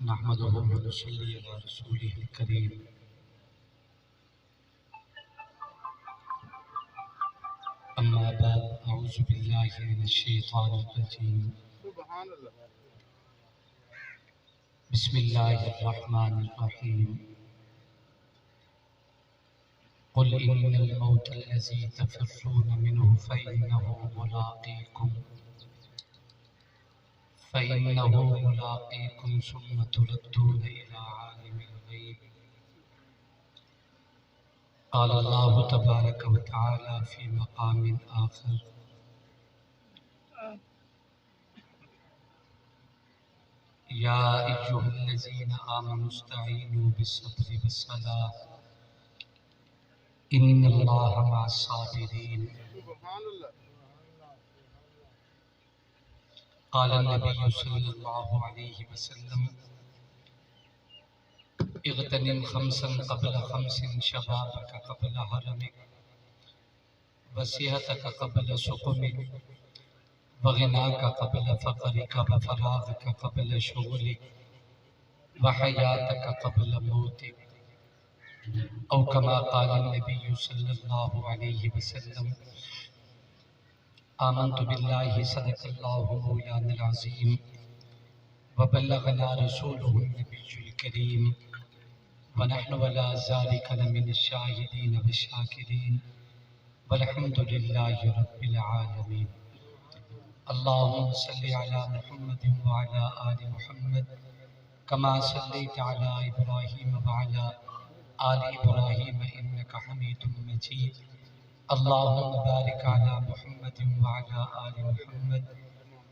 نحمده ونصلي على رسوله الكريم. أما بعد، أعوذ بالله من الشيطان الرجيم. بسم الله الرحمن الرحيم. قل إن الموت الذي تفرون منه فإنه ملاقيكم ثم تردون إلى عالم الغيب. قال الله تبارك وتعالى في مقام آخر: يا أيها الذين آمنوا استعينوا بالصبر والصلاة إن الله مع الصابرين. قال النبي صلى الله عليه وسلم: اغتنم خمسا قبل خمس، شبابك قبل هرمك، وصحتك قبل سقمك، وغناك قبل فقرك، وفراغك قبل شغلك، وحياتك قبل موتك، أو كما قال النبي صلى الله عليه وسلم: آمنت بالله صدق الله مولانا العظيم، وبلغنا رسوله النبي الكريم، ونحن على ذلك لمن الشاهدين والشاكرين، والحمد لله رب العالمين. اللهم صل على محمد وعلى آل محمد كما صليت على إبراهيم وعلى آل إبراهيم إنك حميد مجيد. اللهم بارك على محمد وعلى آل محمد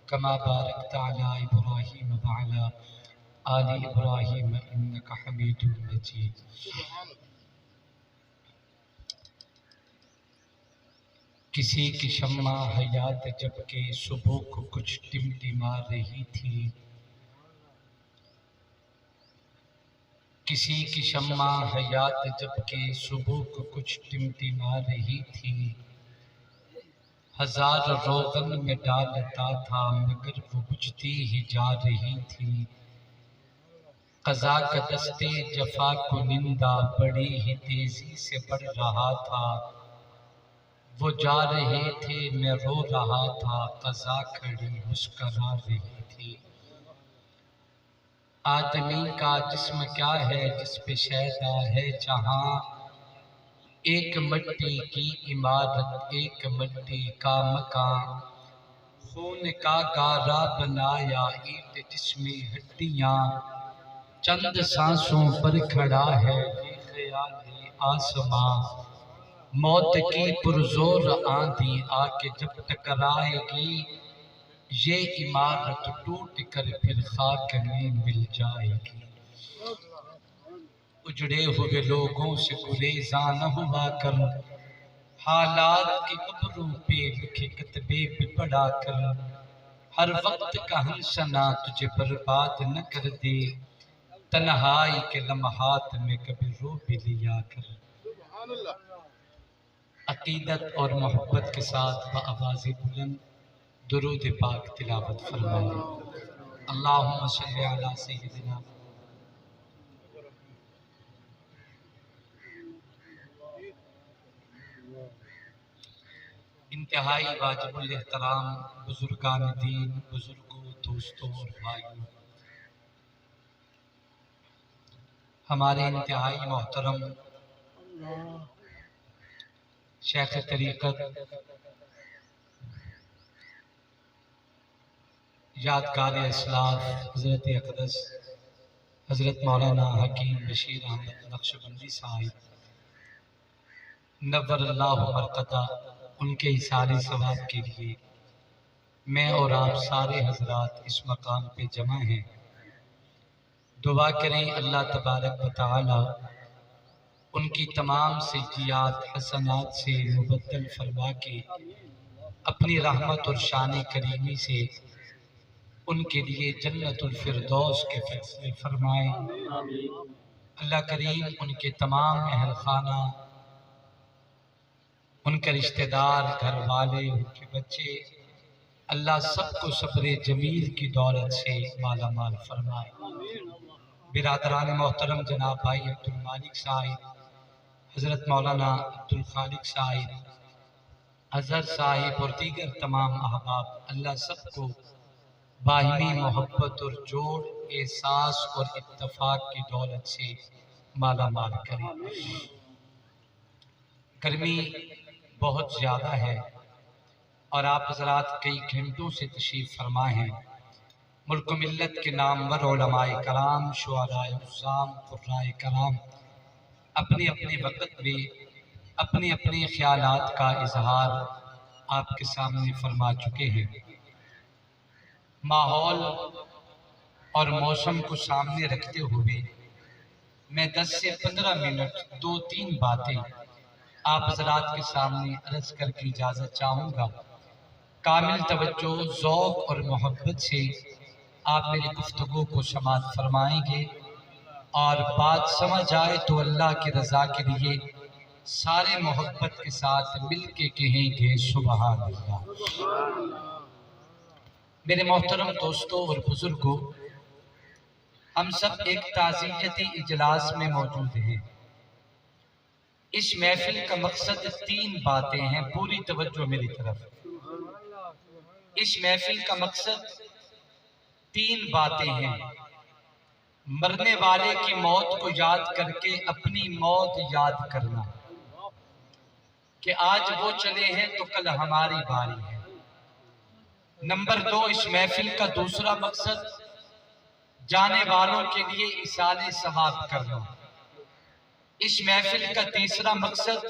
كما باركت على إبراهيم وعلى آل إبراهيم إنك حميد مجيد. کسی کی شمع حیات جب کہ صبح کو کچھ ٹمٹما رہی تھی، کسی کی شمع حیات جب کہ صبح کو کچھ ٹمٹما رہی تھی، ہزار روغن میں ڈالتا تھا مگر وہ بجھتی ہی جا رہی تھی. قضا کا دستے جفا کو نندا بڑی ہی تیزی سے بڑھ رہا تھا. وہ جا رہے تھے میں رو رہا تھا، قضا کھڑی مسکرا رہی تھی. آدمی کا جسم کیا ہے جس پہ شیدا ہے جہاں، ایک مٹی کی عمارت ایک مٹی کا مکان. خون کا گارا بنایا اینٹ جس میں ہڈیاں، چند سانسوں پر کھڑا ہے یہ خیال آسماں. موت کی پرزور آندھی آ کے جب ٹکرائے گی، یہ عمارت ٹوٹ کر پھر خاک میں مل جائے گی. اجڑے ہوئے لوگوں سے گریزاں نہ ہوا کر، حالات کی قبروں پہ لکھے کتبے پہ پڑھا کر. ہر وقت کا ہنسنا تجھے برباد نہ کر دے، تنہائی کے لمحات میں کبھی رو بھی لیا کر. عقیدت اور محبت کے ساتھ بآواز بلند درود پاک تلاوت فرمائیں. اللہم صلی علی سیدنا. انتہائی واجب الاحترام بزرگان دین، بزرگوں، دوستوں اور بھائیوں، ہمارے انتہائی محترم شیخ طریقت یادگار اسلاف حضرت اقدس حضرت مولانا حکیم بشیر احمد نقشبندی صاحب نور اللہ مرقدہ، ان کے اثار ثواب کے لیے میں اور آپ سارے حضرات اس مقام پہ جمع ہیں. دعا کریں اللہ تبارک و تعالی ان کی تمام سیئات حسنات سے مبدل فرما کے اپنی رحمت اور شان کریمی سے ان کے لیے جنت الفردوس کے فیصلے فرمائیں. اللہ کریم ان کے تمام اہل خانہ، ان کے رشتہ دار، گھر والے، ان کے بچے اللہ سب کو صبر جمیل کی دولت سے مالا مال فرمائے۔ برادران محترم جناب بھائی عبد المالک صاحب، حضرت مولانا عبد الخالق صاحب، اظہر صاحب اور دیگر تمام احباب، اللہ سب کو باہمی محبت اور جوڑ، احساس اور اتفاق کی دولت سے مالا مال کرے۔ گرمی بہت زیادہ ہے اور آپ حضرات کئی گھنٹوں سے تشریف فرما ہیں۔ ملک و ملت کے نامور علماء کرام، شہداء عظام، قرائے کرام اپنے اپنے وقت میں اپنے اپنے خیالات کا اظہار آپ کے سامنے فرما چکے ہیں۔ ماحول اور موسم کو سامنے رکھتے ہوئے میں 10 سے 15 منٹ 2-3 باتیں آپ حضرات کے سامنے عرض کر کے اجازت چاہوں گا۔ کامل توجہ، ذوق اور محبت سے آپ میری گفتگو کو سماعت فرمائیں گے، اور بات سمجھ آئے تو اللہ کی رضا کے لیے سارے محبت کے ساتھ مل کے کہیں گے سبحان اللہ۔ میرے محترم دوستوں اور بزرگوں، ہم سب ایک تعزیتی اجلاس میں موجود ہیں۔ اس محفل کا مقصد 3 باتیں ہیں، پوری توجہ میری طرف۔ اس محفل کا مقصد 3 باتیں ہیں۔ مرنے والے کی موت کو یاد کر کے اپنی موت یاد کرنا، کہ آج وہ چلے ہیں تو کل ہماری باری ہے۔ نمبر 2، اس محفل کا دوسرا مقصد جانے والوں کے لیے ایصال ثواب کرنا۔ اس محفل کا تیسرا مقصد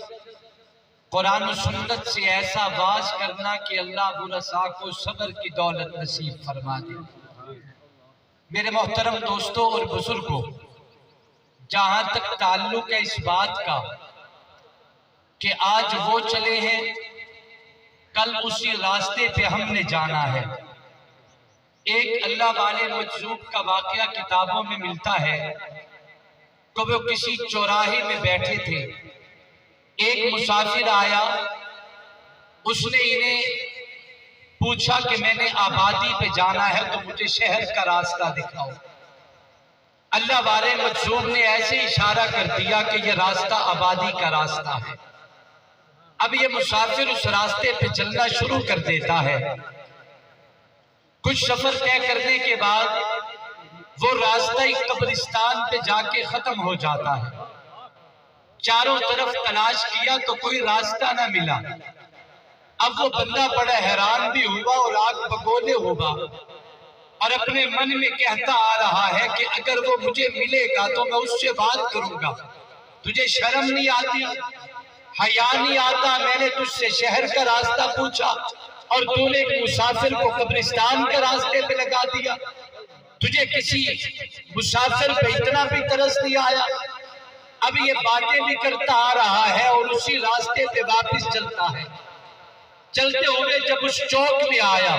قرآن و سنت سے ایسا واعظ کرنا کہ اللہ ورثاء کو صبر کی دولت نصیب فرما دے۔ میرے محترم دوستوں اور بزرگوں، جہاں تک تعلق ہے اس بات کا کہ آج وہ چلے ہیں، کل اسی راستے پہ ہم نے جانا ہے۔ ایک اللہ والے مجذوب کا واقعہ کتابوں میں ملتا ہے کہ وہ کسی چوراہے میں بیٹھے تھے، ایک مسافر آیا، اس نے انہیں پوچھا کہ میں نے آبادی پہ جانا ہے تو مجھے شہر کا راستہ دکھاؤ۔ اللہ والے مجذوب نے ایسے اشارہ کر دیا کہ یہ راستہ آبادی کا راستہ ہے۔ اب یہ مسافر اس راستے پہ چلنا شروع کر دیتا ہے۔ کچھ سفر طے کرنے کے بعد وہ راستہ ایک قبرستان پہ جا کے ختم ہو جاتا ہے۔ چاروں طرف تلاش کیا تو کوئی راستہ نہ ملا۔ اب وہ بندہ بڑا حیران بھی ہوا اور آگ بگولے ہوا، اور اپنے من میں کہتا آ رہا ہے کہ اگر وہ مجھے ملے گا تو میں اس سے بات کروں گا۔ تجھے شرم نہیں آتی، حیا نہیں آتا؟ میں نے تجھ سے شہر کا راستہ پوچھا اور تو نے ایک مسافر کو قبرستان کے راستے پہ لگا دیا۔ تجھے کسی مسافر پہ اتنا بھی ترس نہیں آیا؟ اب یہ باتیں بھی کرتا آ رہا ہے اور اسی راستے پہ واپس چلتا ہے۔ چلتے ہوئے جب اس چوک میں آیا،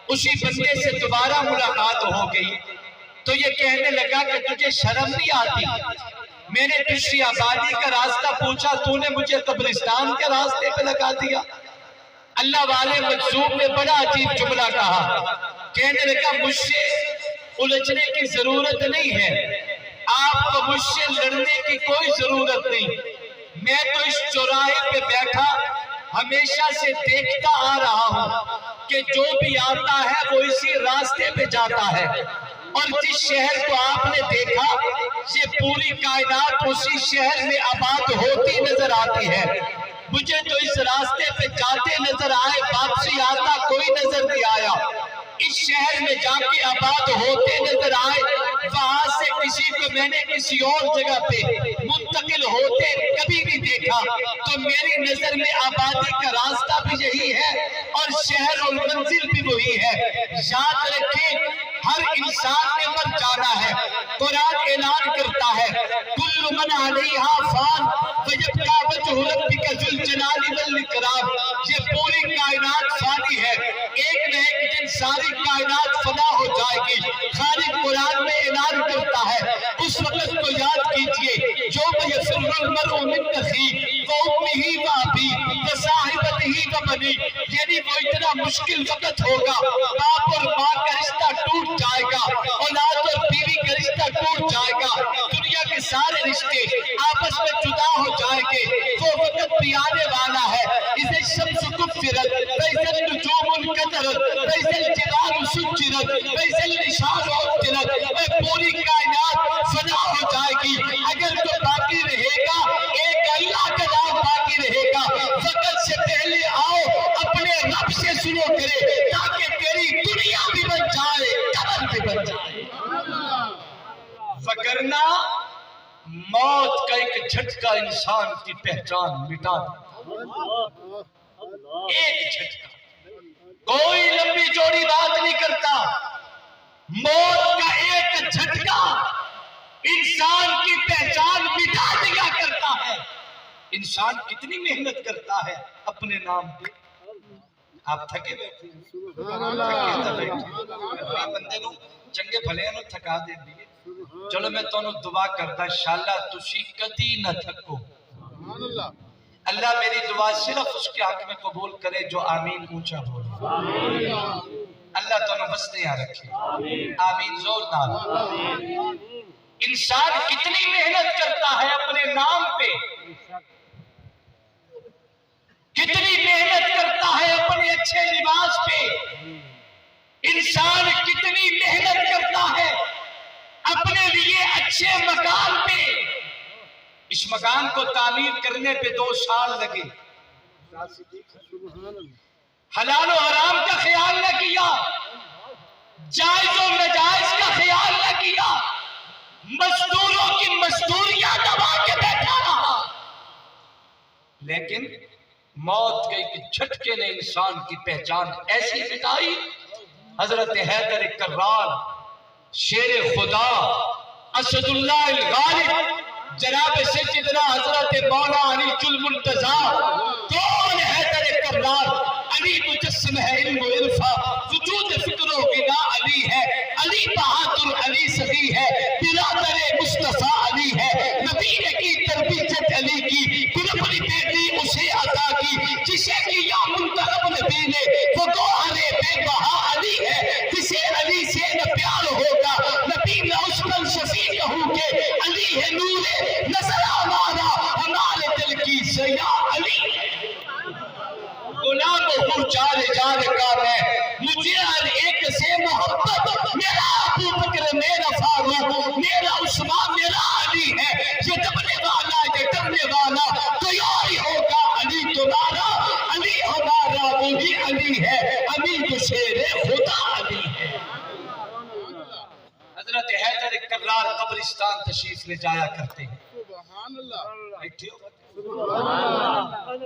اسی بندے سے دوبارہ ملاقات ہو گئی تو یہ کہنے لگا کہ تجھے شرم نہیں آتی؟ میں نے تجھ سے آبادی کا راستہ پوچھا، تو نے مجھے قبرستان کے راستے پہ لگا دیا۔ اللہ والے مجذوب نے بڑا عجیب جملہ کہا، کہنے لگا مجھ سے الجھنے کی ضرورت نہیں ہے، آپ کو مجھ سے لڑنے کی کوئی ضرورت نہیں۔ میں تو اس چوراہے پہ بیٹھا ہمیشہ سے دیکھتا آ رہا ہوں کہ جو بھی آتا ہے وہ اسی راستے پہ جاتا ہے، اور جس شہر کو آپ نے دیکھا یہ پوری کائنات اسی شہر میں آباد ہوتی نظر آتی ہے۔ مجھے تو اس راستے پہ جاتے نظر آئے، واپسی آتا کوئی نظر نہیں آیا۔ اس شہر میں جا کے آباد ہوتے نظر آئے، وہاں سے کسی کو میں نے کسی اور جگہ پہ منتقل ہوتے کبھی نہیں دیکھا۔ تو میری نظر میں آبادی کا راستہ بھی یہی ہے اور شہر اور منزل بھی وہی ہے۔ یاد رکھیں، ہر انسان نے مر جانا ہے۔ قرآن اعلان کرتا ہے کل من علیہا فان ویبقی وجہ ربک ذو الجلال والاکرام۔ یہ پوری کائنات فانی ہے، ایک نہ ایک دن ساری کائنات فنا ہو جائے گی۔ خالق قرآن میں اعلان کرتا ہے، اس وقت کو یاد کیجئے یوم یفر المرء من اخیہ وامہ وابیہ وصاحبتہ وبنیہ بنی، یعنی وہ اتنا مشکل وقت ہوگا، باپ اور ماں کا رشتہ ٹوٹ جائے گا، اولاد اور بیوی کا رشتہ ٹوٹ جائے گا، دنیا کے سارے رشتے آپس میں جدا ہو جائیں گے، وہ وقت بھی آنے والا ہے۔ اسے شمس کفرت فإذا النجوم انکدرت فإذا الجبال سجرت فإذا العشار عطلت، پوری کائنات فنا ہو جائے گی، اگر تو باقی رہے گا ایک اللہ کا نام باقی رہے گا۔ وقت سے پہلے آؤ اپنے رب سے شروع کرے تاکہ تیری دنیا بھی بن جائے، قبر بھی بن جائے، وگرنہ موت کا ایک جھٹکا انسان کی پہچان مٹا دے، ایک جھٹکا، کوئی لمبی چوڑی بات نہیں کرتا، موت کا ایک جھٹکا انسان کی پہچان مٹا دیا کرتا ہے۔ انسان کتنی محنت کرتا ہے اپنے نام پہ، آپ تھکے بیٹھے بندے نو چنگے بھلے نو تھکا دے دیئے، چلو میں تو دعا کرتا انشاءاللہ تسی کدی نہ تھکو۔ اللہ میری دعا صرف اس کے حق میں قبول کرے جو آمین اونچا بولے، اللہ تو وسطیاں رکھے، آمین زور نال۔ انسان کتنی محنت کرتا ہے اپنے نام پہ، کتنی محنت کرتا ہے اپنے اچھے لباس پہ، انسان کتنی محنت کرتا ہے اپنے لیے اچھے مکان پہ، اس مکان کو تعمیر کرنے پہ 2 سال لگے، حلال و حرام کا خیال نہ کیا، جائز و ناجائز کا خیال نہ کیا، مزدوروں کی مزدوریاں دبا کے بیٹھا رہا، لیکن موت کے ایک جھٹکے نے انسان کی پہچان ایسی مٹائی۔ حضرت حیدر کرار، شیر خدا، اسد اللہ الغالب، جناب سیدنا حضرت مولا علی المرتضیٰ، کون حیدر کرار؟ علی مجسم ہے علم و عرفہ، وجود فکر و بنا علی ہے، علی بہادر علی سخی ہے، برادر مصطفیٰ علی ہے، نبی نے کی تربیت علی کی، قربانی دے دی اسے عطا کی، جسے کیا منتخب نبی نے وہ گوہر بے بہا علی ہے، جسے علی سے نہ پیار ہوگا نبی نہ اس پر شفیع کہوں کہ علی ہے نور نظر ہمارا، ہمارے دل کی سیاہ علی ہے، غلام ہوں جار جار کا میں، مجھے ہر ایک سے محبت، میرا ابو بکر میرا فاروق میرا عثمان میرا علی ہے، یہ دبنے والا یہ ڈرنے والا تیار ہی ہوگا علی تمہارا، علی ہمارا وہی علی ہے، امین تو شیر خدا علی ہے۔ حضرت حیدر کرار قبرستان تشریف لے جایا کرتے ہیں،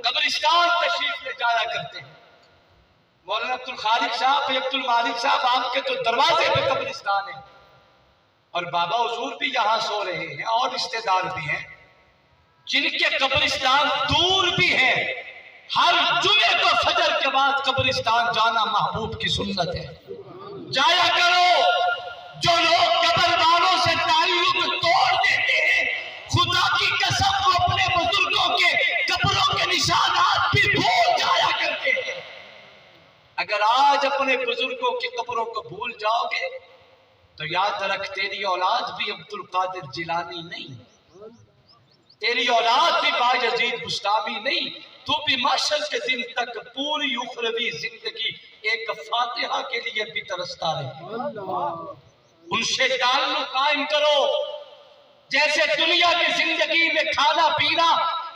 قبرستان تشریف لے جایا کرتے ہیں، مولانا عبد الخالق صاحب، عبد المالک صاحب آپ کے تو دروازے پہ قبرستان ہے، اور بابا حضور بھی یہاں سو رہے ہیں، اور رشتہ دار بھی ہیں جن کے قبرستان دور بھی ہیں، ہر جمعے کو فجر کے بعد قبرستان جانا محبوب کی سنت ہے، جایا کرو۔ جو لوگ قبر والوں سے تعلق توڑ دیتے ہیں، خدا کی قسم وہ اپنے بزرگوں کے قبروں کے نشانات بھی بھول جایا کرتے ہیں۔ اگر آج اپنے بزرگوں کی قبروں کو بھول جاؤ گے تو یاد رکھ تیری اولاد بھی عبد القادر جیلانی نہیں، تیری اولاد بھی بایزید بستامی نہیں، تو بھی معاشر کے دن تک پوری اخروی زندگی ایک فاتحہ کے لیے بھی ترستا رہے۔ ان سے تعلق قائم کرو، جیسے دنیا کی زندگی میں کھانا پینا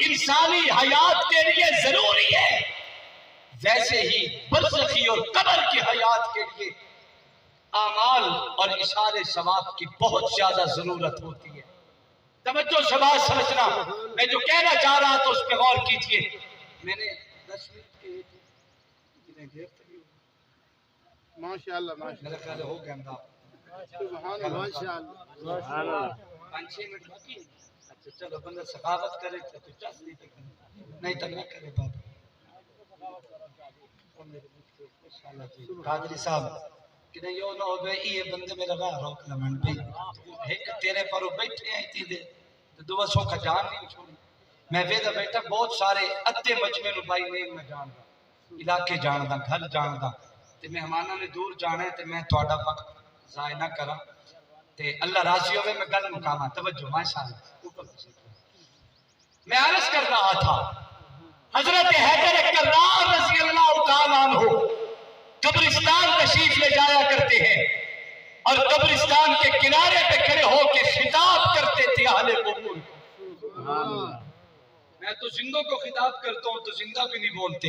انسانی حیات کے لیے ضروری ہے، ویسے ہی برزخی اور قبر کی حیات کے لیے اعمال اور اشارے ثواب کی بہت زیادہ ضرورت ہوتی ہے۔ توجہ سے بات سمجھنا، میں جو کہنا چاہ رہا تھا اس پہ غور کیجئے۔ میں نے 10 منٹ کے ماشاءاللہ میرا خیال ہو گیا انداز، سبحان اللہ ماشاءاللہ 5-6 منٹ باقی ہے۔ اچھا چلو بندہ سخاوت کرے تو چل نہیں تو نہ کرے بابا۔ قادری صاحب کہ نہیں یہ نہ ہو گئے یہ بندے میں لگا روک لمن پہ ایک تیرے پر بیٹھے ہیں تھی دے دو سو کا جان نہیں چھوڑی میں ویدہ بیٹھا بہت سارے ادھے مجمع نبائی نے میں جان رہا علاقے جاندا گھر جاندا تے مہماناں نے دور جانا ہے تے میں تہاڈا وقت ضائع نہ کراں تے اللہ راضی ہوئے میں گل مکاواں توجہ ماشاءاللہ میں عرض کر رہا تھا حضرت حیدر کرار رضی اللہ تعالیٰ عنہ قبرستان تشریف لے جایا کرتے ہیں اور قبرستان کے کنارے پہ کھڑے ہو کے خطاب کرتے تھے اہل قبور میں تو زندوں کو خطاب کرتا ہوں تو زندہ بھی نہیں بولتے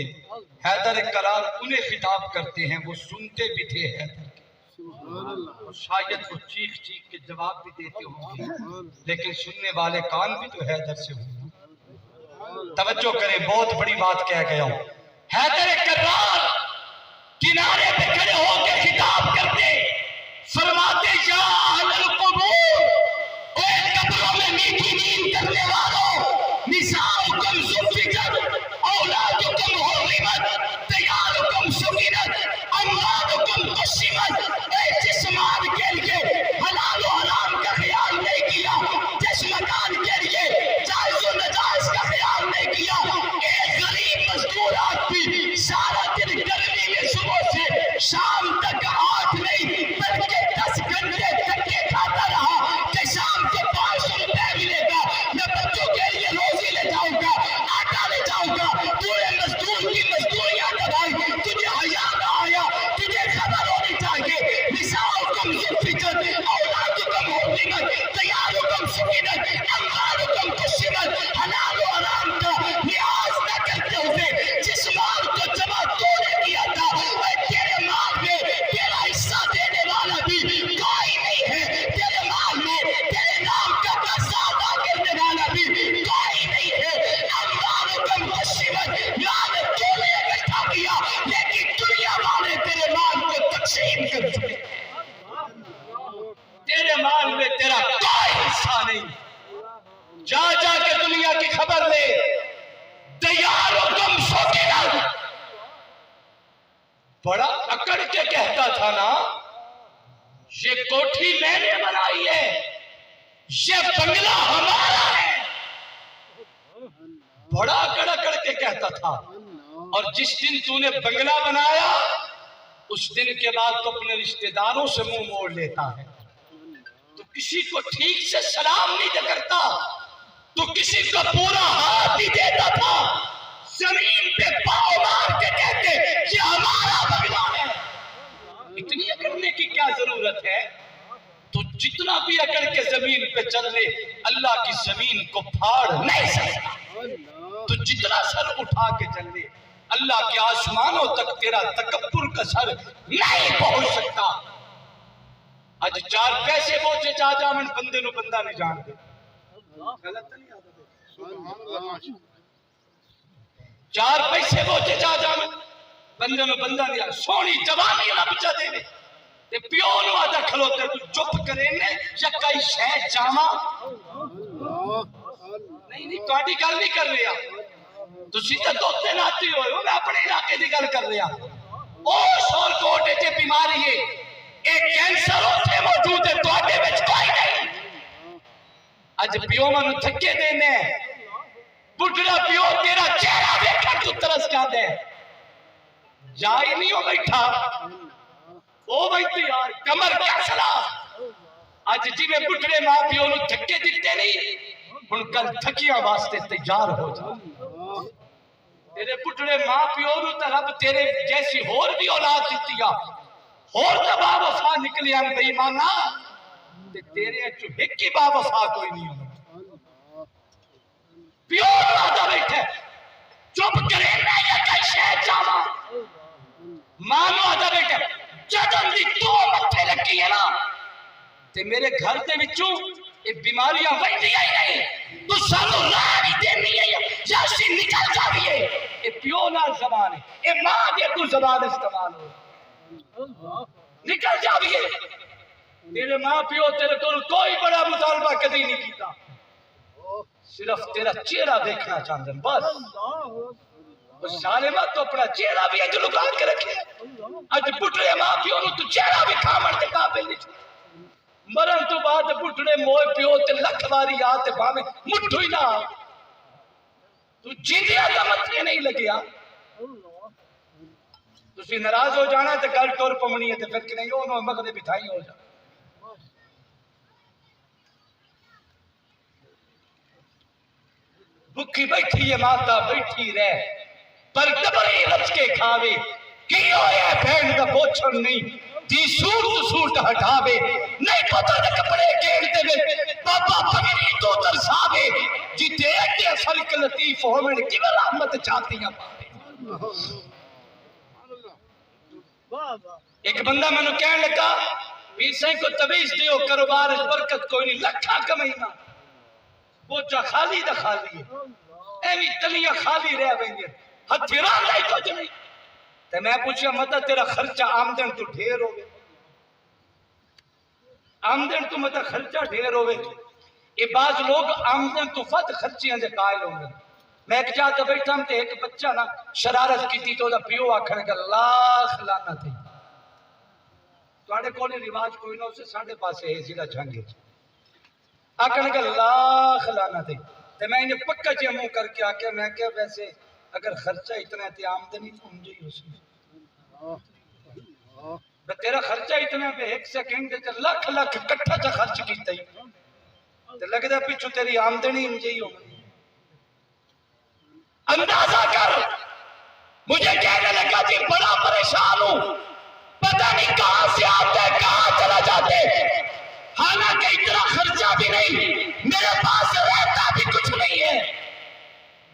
حیدر کرار انہیں خطاب کرتے ہیں وہ سنتے بھی تھے حیدر اور شاید وہ چیخ چیخ کے جواب بھی دیتے ہوں گے لیکن سننے والے کان بھی تو حیدر سے ہوں توجہ کریں بہت بڑی بات کہہ گیا ہوں حیدر کرار کنارے پہ کھڑے ہو کے خطاب کرتے فرماتے یا اہل القبور اے قبروں میں میٹھی نیند کرنے والوں نساؤکم سفکت اولادکم حرمت دیارکم سکینت اموالکم قسمت اے جس مال کے لیے حلال و حرام کا خیال نہیں کیا جس مکان کے لیے جائز و نجائز کا خیال نہیں کیا ایک غریب مزدور آدمی سارا دن گرمی میں صبح سے شام تک 8 نہیں بلکہ 10 گھنٹے تک کھاتا رہا کہ شام کو 500 روپے ملے گا میں بچوں کے لیے روزی لے جاؤں گا آٹا لے جاؤں گا پورے مزدور کی مزدوریاں دبائی تجھے حیا نہ آیا تجھے خبر ہونی چاہیے نساؤکم سفکت اولادکم حرمت دیارکم سکینت اموالکم قسمت حلال و حرام کا لحاظ نہ کرتے ہوئے جس مال کو جمع تو نے کیا تھا تیرے مال میں تیرا حصہ دینے والا بھی کوئی نہیں ہے تیرے مال میں تیرے نام کا قرضہ ادا کرنے والا بھی کوئی نہیں ہے اموالکم قسمت مال تو نے اکٹھا کیا لیکن دنیا والے تیرے مال کو تقسیم کر چکے تیرے مال میں تیرا کوئی حصہ نہیں جا جا کے دنیا کی خبر لے دیارکم سکینت بڑا اکڑ کے کہتا تھا نا یہ کوٹھی میں نے بنائی ہے یہ بنگلہ ہمارا ہے بڑا اکڑ کے کہتا تھا اور جس دن تو نے بنگلہ بنایا اس دن کے بعد تو اپنے رشتہ داروں سے منہ موڑ لیتا ہے تو کسی کو ٹھیک سے سلام نہیں کرتا تو کسی کو پورا ہاتھ نہیں دیتا تھا زمین پہ پاؤں مار کے کہتے یہ ہمارا بنگلہ ہے اتنی اکڑنے کی کیا ضرورت ہے تو جتنا بھی اکڑ کے زمین پہ چل لے اللہ کی زمین کو پھاڑ نہیں سکتا تو جتنا سر اٹھا کے چل لے اللہ کے آسمانوں تک تیرا تکبر کا سر نہیں پہنچ سکتا اج 4 پیسے پہنچے چاچا من بندے نو بندہ نہیں جان دے غلط نہیں آتا 4 پیسے پہنچے چاچا من بندے نو بندہ نہیں آتا سونی جوانی اللہ بچہ دے دے تے پیو نو آدھا کھلوتے تو چپ کرے نے یا کئی شہ چاما نہیں تواڈی گل نہیں کر رہا تسی تے دوتے ناتی ہوئے ہو میں اپنے علاقے دی گل کر رہا او سور کوٹ وچ بیماری ہے ایک کینسر ہوتے موجود ہے تواڈے وچ کوئی نہیں اج پیو منو تھکے دینے بڈھڑا پیو تیرا چہرہ ویکھن تو ترس جاندا ہے جائی نہیں ہو بیٹھا او بیٹھے یار کمر کیا سلا اج جی میں بڈھڑے ماں پیو نو تھکے دتے نہیں ہن کل تھکیاں واسطے تیار ہو جا تیرے بڈھڑے ماں پیو نو تے رب تیرے جیسی ہور بھی اولاد دتی آ اور تا با وفا نکلیا بے ایمانا تے تیرے اچ ایک ہی با وفا کوئی نہیں ہونا پیو آدھا بیٹھے چپ کرے میں یا کئی شہ جاوا مانو آدھا بیٹھے جدن دی تو متھے لگی ہے نا تے میرے گھر دے وچوں یہ بیماریاں ویندیاں ہی نہیں تو سانو راہ نہیں دینی ہے یا سی نکل جاویے یہ پیو نال زبان ہے یہ ماں دے تو زبان استعمال ہو نکل جاویے تیرے ماں پیو تیرے تو کوئی بڑا مطالبہ کدی نہیں کیتا صرف تیرا چہرہ دیکھنا چاہتے ہیں بس ظالمہ تو اپنا چہرہ بھی اج لکا کے رکھے اج بٹھڑے ماں پیو نو تو چہرہ بھی کھامن دے قابل نہیں مرن تو بعد بٹھڑے موئے پیو تے لکھ واری آ تے باویں مٹھو ہی نہ تو جیندیا دا متھے نہیں لگیا تسی ناراض ہو جانا تے گل ٹر پونی ہے تے پھر کہ نہیں انہوں مغرب بٹھائی ہو جا بکھی بیٹھی ہے ماتا بیٹھی رہ پر ڈبری رچ کے کھاوے کی ہویا بہن دا بوچھن نہیں دی سوٹ ہٹاوے نہیں پتہ نہ کپڑے گھیر دے وے بابا پگڑی تو ترساوے جتے ایڈے فرق لطیف ہومن کی رحمت چاہتی ہیں ایک بندہ میں نے کہنے لگا پیسے کو تویز دیو کاروبار برکت کوئی نہیں لکھا کمائینا بوچھا خالی دا خالی ہے ایوی تلیاں خالی رہ گئی ہیں ہتھیران لائی کچھ نہیں تو میں پوچھا مدہ تیرا خرچہ آمدن تو ڈھیر ہوگے آمدن تو مدہ خرچہ ڈھیر ہوگے یہ بعض لوگ آمدن تو فت خرچیاں دے قائل ہوں گے میں ایک جاتا بیٹھا ہم تے ایک بچہ نا شرارت کی تھی تو دا پیو آکھنے کا لاکھ لانا تھی تو آڑے کونے رواج کوئی نہ اسے ساڑھے پاسے ہے زیدہ جھنگے آکھنے کا لاکھ لانا تھی تو میں انہیں پکا چے منہ کر کے آکے میں کہ ویسے اگر خرچہ اتنا ہے آمدنی تو مجھے ہی اسی تیرا خرچہ اتنا ہے ایک سیکنڈ دے لکھ لکھ کٹھا چا خرچ کیتا ہی تو لگ دا پیچھو تیری آمدنی مجھے ہی ہوگی اندازہ کر مجھے کہنے لگا جی بڑا پریشان ہوں پتہ نہیں کہاں سے آتے کہاں چلا جاتے حالانکہ اتنا خرچہ بھی نہیں میرے پاس رہتا بھی کچھ نہیں ہے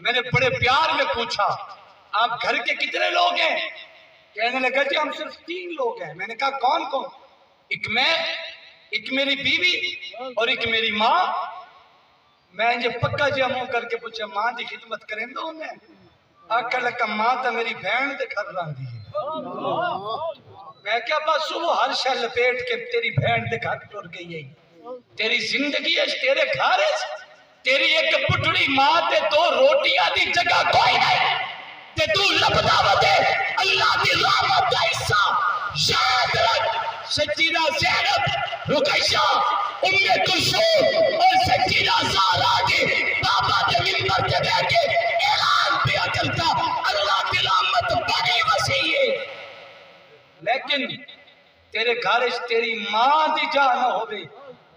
میں نے بڑے پیار میں پوچھا آپ گھر کے کتنے لوگ ہیں کہنے لگا جی ہم صرف 3 لوگ ہیں میں نے کہا کون کون ایک میں ایک میری بیوی اور ایک میری ماں میں انجھے پکا جی منہ کر کے پوچھا ماں دی خدمت کریں دو انہیں آکھا لکا ماں تا میری بہن دے گھر راندی ہے میں کیا بس وہ ہر شہ لپیٹ کے تیری بہن دے گھر ٹر گئی ہے تیری زندگی ہے تیرے گھر ہے تیری ایک پٹڑی ماں تے 2 روٹیاں دی جگہ کوئی نہیں تے تو لبدا ودے اللہ دی رحمت کا حصہ شاید رکھ سجیدہ زینب رقیشہ کلثوم اور سجیدہ زہرا کے بابا کے منبر کے بیٹھ کے اعلان پیا کرتا اللہ کی رحمت بڑی وسیع ہے لیکن تیرے گھر تیری ماں دی جا نہ ہوئے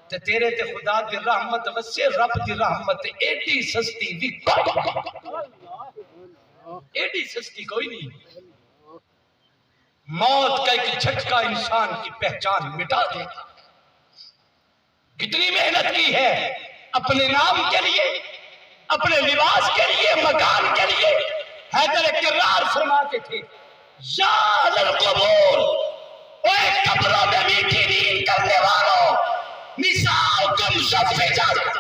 تے تیرے تے خدا دی رحمت وسے رب دی رحمت ایڈی سستی بھی ایڈی سستی کوئی نہیں موت کا ایک جھٹکا انسان کی پہچان مٹا دے گا کتنی محنت کی ہے اپنے نام کے لیے اپنے لباس کے لیے مکان کے لیے حیدر کرار فرماتے تھے یا للقبور اے قبروں میں میٹھی نیند کرنے والوں نساؤکم شفجت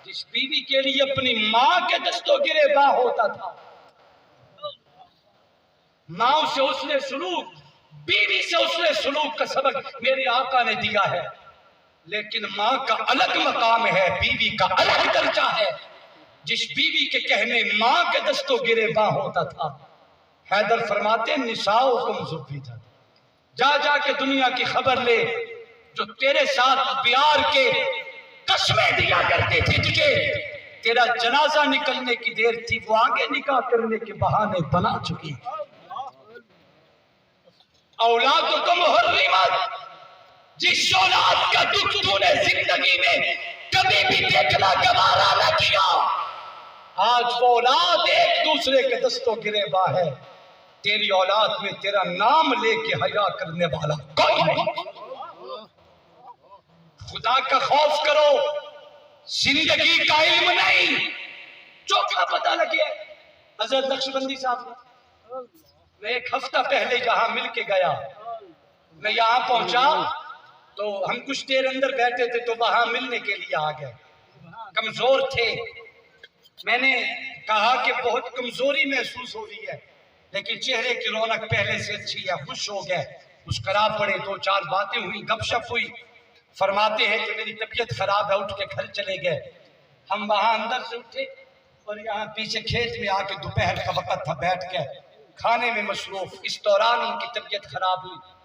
جس بیوی کے لیے اپنی ماں کے دستوں گرے باں ہوتا تھا ماں سے اس نے سلوک بیوی سے اس نے سلوک کا سبق میرے آقا نے دیا ہے لیکن ماں کا الگ مقام ہے بیوی کا الگ درجہ ہے جس بیوی کے کہنے ماں کے دستوں گرے باں ہوتا تھا حیدر فرماتے نساؤکم شفجت جا جا کے دنیا کی خبر لے جو تیرے ساتھ پیار کے قسمیں دیا کرتے تھے تجھے تیرا جنازہ نکلنے کی دیر تھی وہ آگے نکاح کرنے کے بہانے بنا چکی اولادکم حرمت جس اولاد کا دکھ تو نے زندگی میں کبھی بھی دیکھنا گوارا نہ کیا آج وہ اولاد ایک دوسرے کے دستوں گرے با ہے تیری اولاد میں تیرا نام لے کے حیا کرنے والا کوئی نہیں خدا کا خوف کرو زندگی کا علم نہیں چوکھا پتہ لگے حضرت نقشبندی صاحب میں 1 ہفتہ پہلے جہاں مل کے گیا میں یہاں پہنچا تو ہم کچھ دیر اندر بیٹھے تھے تو وہاں ملنے کے لیے آ گئے کمزور تھے میں نے کہا کہ بہت کمزوری محسوس ہو رہی ہے لیکن چہرے کی رونق پہلے سے اچھی ہے خوش ہو گئے مسکرا پڑے 2-4 باتیں ہوئی گپ شپ ہوئی فرماتے ہیں کہ میری طبیعت خراب ہے اٹھ کے گھر چلے گئے ہم وہاں اندر سے اٹھے اور یہاں پیچھے کھیت میں آ کے دوپہر کا وقت تھا بیٹھ کے کھانے میں مصروف اس دوران ان کی طبیعت خراب ہوئی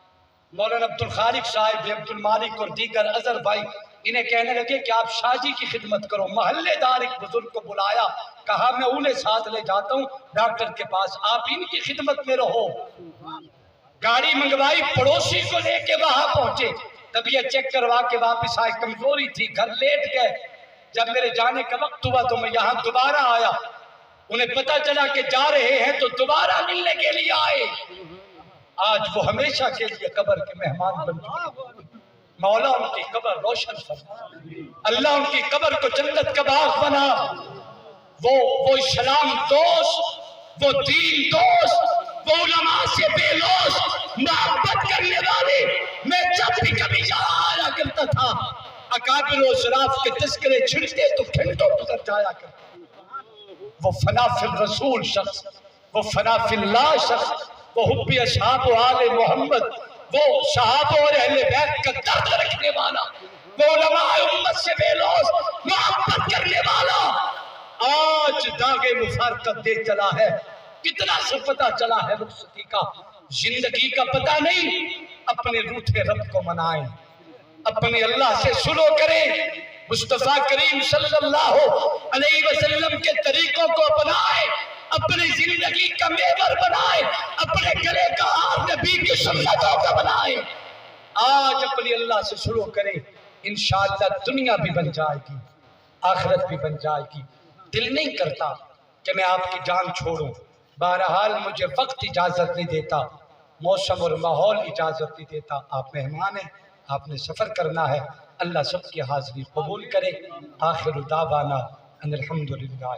مولانا عبد الخالق صاحب عبد المالک اور دیگر اظہر بھائی انہیں کہنے لگے کہ آپ شاہ جی کی خدمت کرو محلے دار ایک بزرگ کو بلایا کہا میں انہیں ساتھ لے جاتا ہوں ڈاکٹر کے پاس آپ ان کی خدمت میں رہو گاڑی منگوائی، پڑوسی کو لے کے وہاں پہنچے، طبیعت چیک کروا کے واپس آئے، کمزوری تھی، گھر لیٹ گئے۔ جب میرے جانے کا وقت ہوا تو میں یہاں دوبارہ آیا، انہیں پتا چلا کہ جا رہے ہیں تو دوبارہ ملنے کے لیے آئے۔ آج وہ ہمیشہ کے لیے قبر کے مہمان بن چکے۔ مولا ان کی قبر روشن فرما، اللہ ان کی قبر کو جنت کا باغ بنا۔ وہ اسلام دوست، وہ دین دوست، وہ علماء سے بے لوث محبت کرنے والے، میں جب بھی کبھی یہاں آیا کرتا تھا اکابر و اشراف کے تذکرے چھڑتے تو گھنٹوں گزر جایا کرتا۔ وہ فنا فی الرسول شخص، وہ فنا فی اللہ شخص، وہ حب اصحاب و آل محمد، وہ صحابہ اور اہل بیت کا درد رکھنے والا، وہ علماء امت سے بے لوث محبت کرنے والا آج داغے مفارقت دے چلا ہے۔ کتنا سے پتہ چلا ہے رخصتی کا، زندگی کا پتہ نہیں۔ اپنے روٹھے رب کو منائیں، اپنے اللہ سے سلو کریں، مصطفیٰ کریم صلی اللہ علیہ وسلم کے طریقوں کو اپنائیں، اپنی زندگی کا محور بنائیں، اپنے گلے کا ہار نبی کی سنتوں کا بنائیں۔ آج اپنی اللہ سے شروع کریں، انشاءاللہ دنیا بھی بن جائے گی، آخرت بھی بن جائے گی۔ دل نہیں کرتا کہ میں آپ کی جان چھوڑوں، بہرحال مجھے وقت اجازت نہیں دیتا، موسم اور ماحول اجازت نہیں دیتا۔ آپ مہمان ہیں، آپ نے سفر کرنا ہے، اللہ سب کی حاضری قبول کرے۔ آخر دعوانا ان الحمدللہ۔